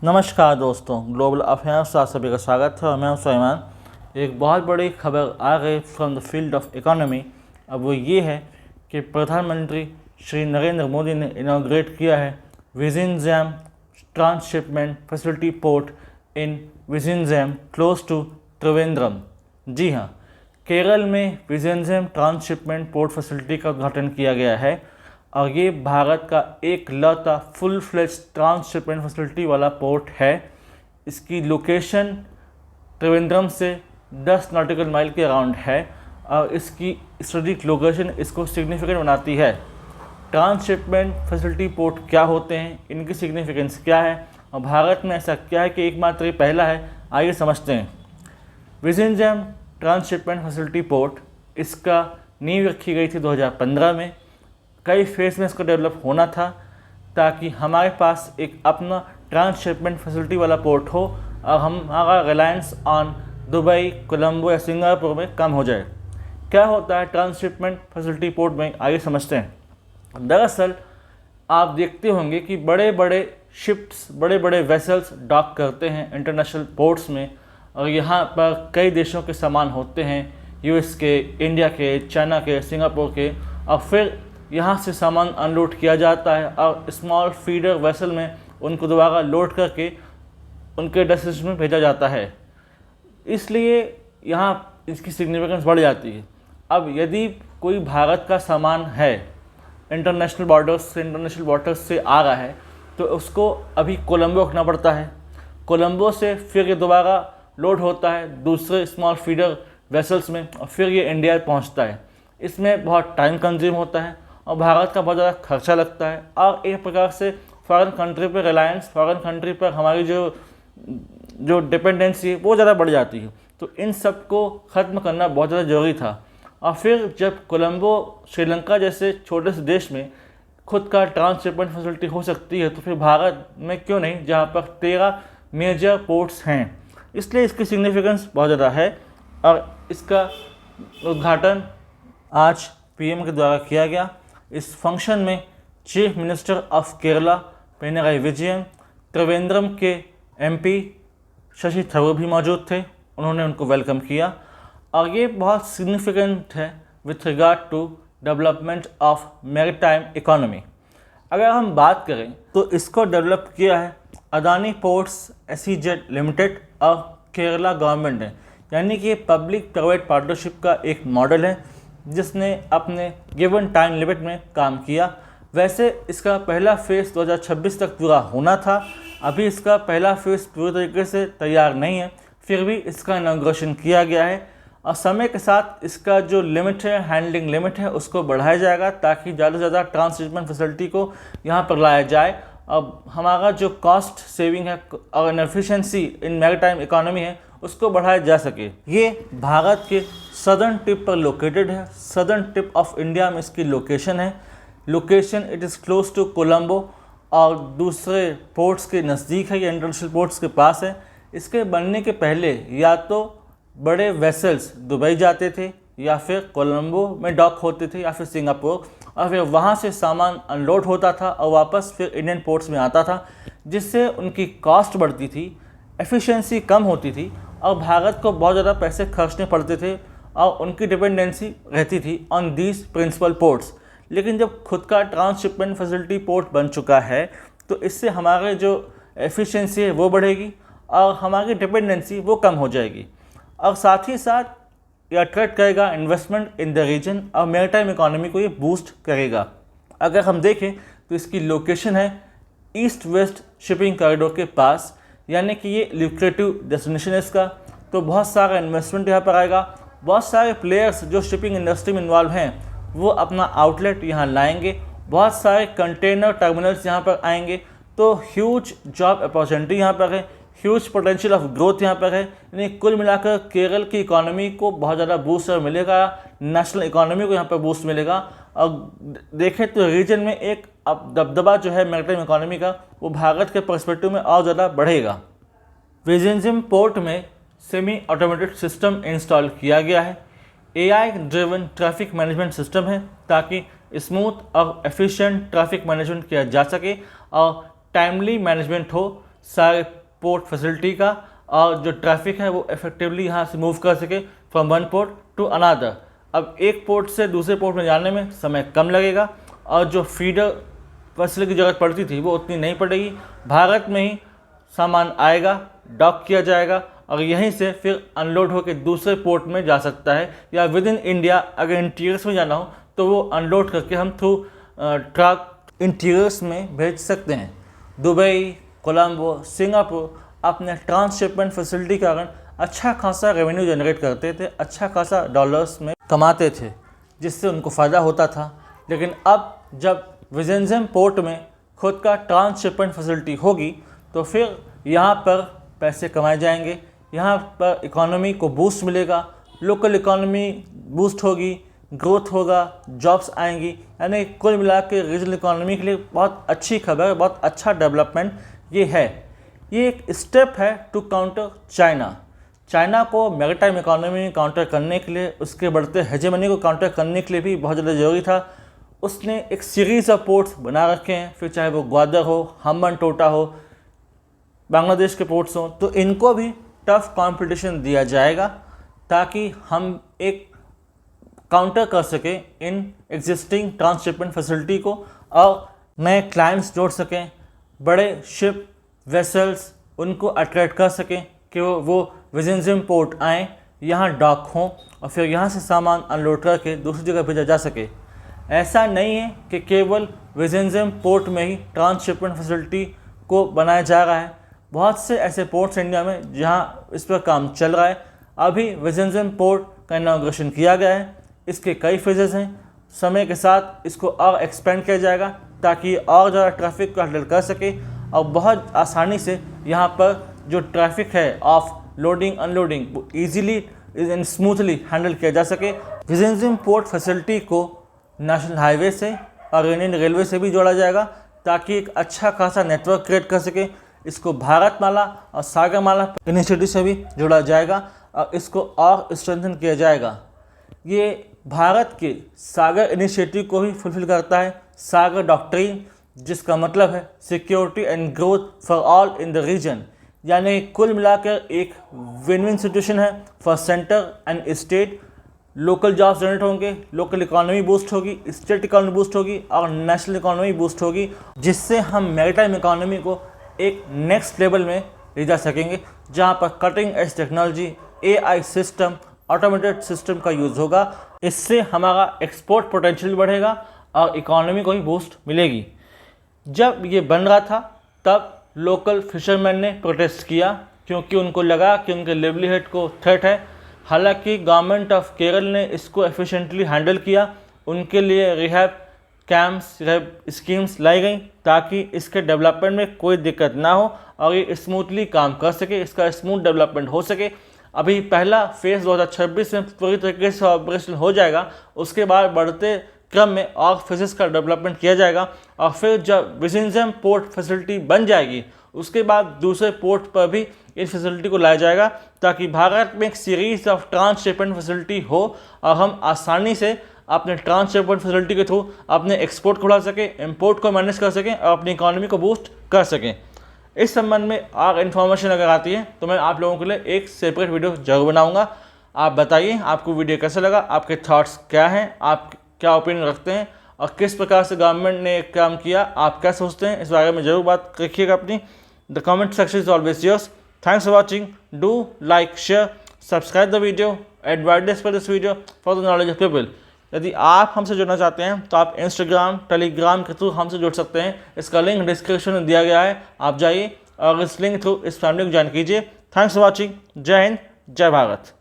नमस्कार दोस्तों, global affairs से आप सभी का स्वागत है और मैं हूं सुलेमान। एक बहुत बड़ी खबर आ गई from the field of economy. अब वो ये है कि प्रधानमंत्री श्री नरेंद्र मोदी ने इनॉग्रेट किया है Vizhinjam transshipment facility port in Vizhinjam close to Trivandrum. जी हाँ, केरल में विज़िनज़ैम ट्रांसशिपमेंट पोर्ट फैसिलिटी का उद्घाटन किया गया है और ये भारत का एक लौता फुल फ्लेज ट्रांसशिपमेंट फैसिलिटी वाला पोर्ट है। इसकी लोकेशन त्रिवेंद्रम से 10 नॉटिकल माइल के अराउंड है और इसकी स्ट्रेटेजिक लोकेशन इसको सिग्निफिकेंट बनाती है। ट्रांसशिपमेंट फैसिलिटी पोर्ट क्या होते हैं, इनकी सिग्निफिकेंस क्या है और भारत में ऐसा क्या है कि एकमात्र ये पहला है, आइए समझते हैं। विज़िनज़ैम ट्रांसशिपमेंट फैसिलिटी पोर्ट, इसका नींव रखी गई थी 2015 में। कई फेज में इसको डेवलप होना था ताकि हमारे पास एक अपना ट्रांसशिपमेंट फैसिलिटी वाला पोर्ट हो और हमारा रिलायंस ऑन दुबई, कोलंबो या सिंगापुर में कम हो जाए। क्या होता है ट्रांसशिपमेंट फैसिलिटी पोर्ट में, आइए समझते हैं। दरअसल आप देखते होंगे कि बड़े बड़े शिप्स, बड़े बड़े वेसल्स डॉक करते हैं इंटरनेशनल पोर्ट्स में और यहाँ पर कई देशों के सामान होते हैं, यूएस के, इंडिया के, चाइना के, सिंगापुर के, और फिर यहाँ से सामान अनलोड किया जाता है और स्मॉल फीडर वेसल में उनको दोबारा लोड करके उनके डेस्टिनेशन में भेजा जाता है। इसलिए यहाँ इसकी सिग्निफिकेंस बढ़ जाती है। अब यदि कोई भारत का सामान है इंटरनेशनल वाटर्स से आ रहा है तो उसको अभी कोलंबो रखना पड़ता है। कोलंबो से फिर ये दोबारा लोड होता है दूसरे स्मॉल फीडर वेसल्स में और फिर ये इंडिया पहुँचता है। इसमें बहुत टाइम कंज्यूम होता है और भारत का बहुत ज़्यादा खर्चा लगता है और एक प्रकार से फॉरेन कंट्री पर रिलायंस, फॉरेन कंट्री पर हमारी जो डिपेंडेंसी है वो ज़्यादा बढ़ जाती है। तो इन सब को ख़त्म करना बहुत ज़्यादा ज़रूरी था। और फिर जब कोलंबो श्रीलंका जैसे छोटे से देश में खुद का ट्रांसशिपमेंट फैसिलिटी हो सकती है तो फिर भारत में क्यों नहीं, जहाँ पर 13 मेजर पोर्ट्स हैं। इसलिए इसकी सिग्निफिकेंस बहुत ज़्यादा है और इसका उद्घाटन आज पीएम के द्वारा किया गया। इस फंक्शन में chief minister of Kerala Pinarayi Vijayan, Trivandrum के एमपी शशि थरूर भी मौजूद थे, उन्होंने उनको वेलकम किया और ये बहुत सिग्निफिकेंट है with regard to development of maritime economy. अगर हम बात करें तो इसको डेवलप किया है अदानी पोर्ट्स एसईजेड लिमिटेड और केरला गवर्नमेंट ने, यानी कि पब्लिक प्राइवेट पार्टनरशिप का एक मॉडल है जिसने अपने गिवन टाइम लिमिट में काम किया। वैसे इसका पहला फेज़ 2026 तक पूरा होना था, अभी इसका पहला फेज़ पूरी तरीके से तैयार नहीं है, फिर भी इसका इनॉग्रेशन किया गया है और समय के साथ इसका जो लिमिट है, हैंडलिंग लिमिट है, उसको बढ़ाया जाएगा ताकि ज़्यादा से ज़्यादा ट्रांसशिपमेंट फैसिलिटी को यहाँ पर लाया जाए। अब हमारा जो कॉस्ट सेविंग है और एफिशिएंसी इन मैरीटाइम इकोनॉमी है उसको बढ़ाया जा सके। ये भारत के सदर्न टिप पर लोकेटेड है, सदर्न टिप ऑफ इंडिया में इसकी लोकेशन है। Location it is close to Colombo और दूसरे पोर्ट्स के नज़दीक है, ये इंटरनेशनल पोर्ट्स के पास है। इसके बनने के पहले या तो बड़े वेसल्स दुबई जाते थे या फिर कोलंबो में डॉक होते थे या फिर सिंगापुर, और फिर वहाँ से सामान अनलोड होता था और वापस फिर इंडियन पोर्ट्स में आता था, जिससे उनकी कॉस्ट बढ़ती थी, एफिशिएंसी कम होती थी और भारत को बहुत ज़्यादा पैसे खर्चने पड़ते थे और उनकी डिपेंडेंसी रहती थी ऑन दीज प्रिंसिपल पोर्ट्स। लेकिन जब खुद का ट्रांसशिपमेंट फैसिलिटी पोर्ट बन चुका है तो इससे हमारे जो एफिशिएंसी है वो बढ़ेगी और हमारी डिपेंडेंसी वो कम हो जाएगी और साथ ही साथ ये अट्रैक्ट करेगा इन्वेस्टमेंट इन द रीजन और मैरीटाइम इकोनॉमी को ये बूस्ट करेगा। अगर हम देखें तो इसकी लोकेशन है ईस्ट वेस्ट शिपिंग कॉरिडोर के पास, यानी कि ये ल्यूक्रेटिव डेस्टिनेशन है इसका, तो बहुत सारा इन्वेस्टमेंट यहाँ पर आएगा। बहुत सारे प्लेयर्स जो शिपिंग इंडस्ट्री में इन्वॉल्व हैं वो अपना आउटलेट यहाँ लाएंगे, बहुत सारे कंटेनर टर्मिनल्स यहाँ पर आएंगे, तो ह्यूज जॉब अपॉर्चुनिटी यहाँ पर है, ह्यूज पोटेंशियल ऑफ ग्रोथ यहाँ पर है। यानी कुल मिलाकर केरल की इकोनॉमी को बहुत ज़्यादा बूस्ट मिलेगा, नेशनल इकोनॉमी को यहाँ पर बूस्ट मिलेगा और देखें तो रीजन में एक अब दबदबा जो है मैरीटाइम इकोनॉमी का वो भारत के पर्सपेक्टिव में और ज़्यादा बढ़ेगा। विज़िनज़ैम पोर्ट में सेमी ऑटोमेटेड सिस्टम इंस्टॉल किया गया है। AI driven traffic management system है ताकि स्मूथ और एफिशिएंट ट्रैफिक मैनेजमेंट किया जा सके और टाइमली मैनेजमेंट हो, सारे पोर्ट फैसिलिटी का, और जो ट्रैफिक है वो इफेक्टिवली यहाँ से मूव कर सके from one port to another. अब एक पोर्ट से दूसरे पोर्ट में जाने में समय कम लगेगा और जो फीडर फैसिलिटी की ज़रूरत पड़ती थी वो उतनी नहीं पड़ेगी। भारत में ही सामान आएगा, डॉक किया जाएगा और यहीं से फिर अनलोड होकर दूसरे पोर्ट में जा सकता है, या विद इन इंडिया अगर इंटीरियर्स में जाना हो तो वो अनलोड करके हम थ्रू ट्रक इंटीरियर्स में भेज सकते हैं। दुबई, कोलंबो, सिंगापुर अपने ट्रांसशिपमेंट फैसिलिटी के कारण अच्छा खासा रेवेन्यू जनरेट करते थे, अच्छा खासा डॉलर्स में कमाते थे, जिससे उनको फ़ायदा होता था। लेकिन अब जब विज़ेंजम पोर्ट में खुद का ट्रांसशिपमेंट फैसिलिटी होगी तो फिर यहाँ पर पैसे कमाए जाएंगे, यहाँ पर इकोनॉमी को बूस्ट मिलेगा, लोकल इकोनॉमी बूस्ट होगी, ग्रोथ होगा, जॉब्स आएंगी, यानी कुल मिला के रीजनल इकोनॉमी के लिए बहुत अच्छी खबर है, बहुत अच्छा डेवलपमेंट ये है। ये एक स्टेप है टू काउंटर चाइना। चाइना को मैरीटाइम इकोनॉमी काउंटर करने के लिए, उसके बढ़ते हेजेमनी को काउंटर करने के लिए भी बहुत ज़्यादा ज़रूरी था। उसने एक सीरीज़ ऑफ पोर्ट्स बना रखे हैं, फिर चाहे वो ग्वादर हो, हम्बनटोटा हो, बांग्लादेश के पोर्ट्स हों, तो इनको भी टफ कंपटीशन दिया जाएगा ताकि हम एक काउंटर कर सकें इन एग्जिस्टिंग ट्रांसशिपमेंट फैसिलिटी को और नए क्लाइंट्स जोड़ सकें, बड़े शिप वेसल्स उनको अट्रैक्ट कर सकें कि वो विज़ेंजम पोर्ट आएँ, यहाँ डॉक हों और फिर यहाँ से सामान अनलोड करके दूसरी जगह भेजा जा सके। ऐसा नहीं है कि केवल विज़ेंजम पोर्ट में ही ट्रांसशिपमेंट फैसिलिटी को बनाया जा रहा है, बहुत से ऐसे पोर्ट्स इंडिया में जहाँ इस पर काम चल रहा है। अभी विज़ेंजम पोर्ट का इनॉग्रेशन किया गया है, इसके कई फेजेस हैं, समय के साथ इसको और एक्सपेंड किया जाएगा ताकि और ज़्यादा ट्रैफिक को हैंडल कर सके और बहुत आसानी से यहाँ पर जो ट्रैफिक है ऑफ लोडिंग अनलोडिंग वो ईजीली एंड स्मूथली हैंडल किया जा सके। विज़ेंजम पोर्ट फैसिलिटी को नेशनल हाईवे से और इंडियन रेलवे से भी जोड़ा जाएगा ताकि एक अच्छा खासा नेटवर्क क्रिएट कर सके। इसको भारतमाला और सागरमाला इनिशिएटिव से भी जोड़ा जाएगा और इसको और स्ट्रेंथन किया जाएगा। ये भारत के सागर इनिशिएटिव को ही फुलफिल करता है, सागर डॉक्ट्रिन, जिसका मतलब है security and growth for all in the region, यानी कुल मिलाकर एक विन विन सिचुएशन है for centre and state. Local jobs generate होंगे, लोकल इकोनॉमी बूस्ट होगी, स्टेट इकोनॉमी बूस्ट होगी और नेशनल इकोनॉमी बूस्ट होगी, जिससे हम मैरीटाइम इकोनॉमी को एक नेक्स्ट लेवल में ले जा सकेंगे, जहां पर cutting edge technology, AI system, automated system का यूज़ होगा। इससे हमारा एक्सपोर्ट पोटेंशियल बढ़ेगा और इकोनॉमी को भी बूस्ट मिलेगी। जब ये बन रहा था तब लोकल फिशरमैन ने प्रोटेस्ट किया क्योंकि उनको लगा कि उनके लिवलीहुड को थ्रेट है। हालांकि गवर्नमेंट ऑफ केरल ने इसको एफिशिएंटली हैंडल किया, उनके लिए रिहैब कैंप्स, रिहैब स्कीम्स लाई गई ताकि इसके डेवलपमेंट में कोई दिक्कत ना हो और ये स्मूथली काम कर सके, इसका स्मूथ डेवलपमेंट हो सके। अभी पहला फेज़ 2026 में पूरी तरीके से ऑपरेशन हो जाएगा, उसके बाद बढ़ते क्रम में और फेजेस का डेवलपमेंट किया जाएगा और फिर जब विज़ेंजम पोर्ट फैसिलिटी बन जाएगी उसके बाद दूसरे पोर्ट पर भी इस फैसिलिटी को लाया जाएगा ताकि भारत में एक सीरीज ऑफ ट्रांसशिपमेंट फैसिलिटी हो और हम आसानी से अपने ट्रांसशिपमेंट फैसिलिटी के थ्रू अपने एक्सपोर्ट को बढ़ा सकें, इंपोर्ट को मैनेज कर सकें और अपनी इकोनॉमी को बूस्ट कर सकें। इस संबंध में और इन्फॉर्मेशन अगर आती है तो मैं आप लोगों के लिए एक सेपरेट वीडियो जरूर बनाऊंगा। आप बताइए आपको वीडियो कैसा लगा, आपके थॉट्स क्या हैं, आप क्या ओपिनियन रखते हैं और किस प्रकार से गवर्नमेंट ने काम किया, आप क्या सोचते हैं, इस बारे में जरूर बात रखिएगा अपनी। The comment section is always yours. Thanks for watching. Do like, share, subscribe the video, advice for this video for the knowledge of people. यदि आप हमसे जुड़ना चाहते हैं तो आप इंस्टाग्राम, टेलीग्राम के थ्रू हमसे जुड़ सकते हैं। इसका लिंक डिस्क्रिप्शन में दिया गया है, आप जाइए और इस लिंक थ्रू इस फैमिली को ज्वाइन कीजिए। Thanks for watching. जय हिंद, जय भारत।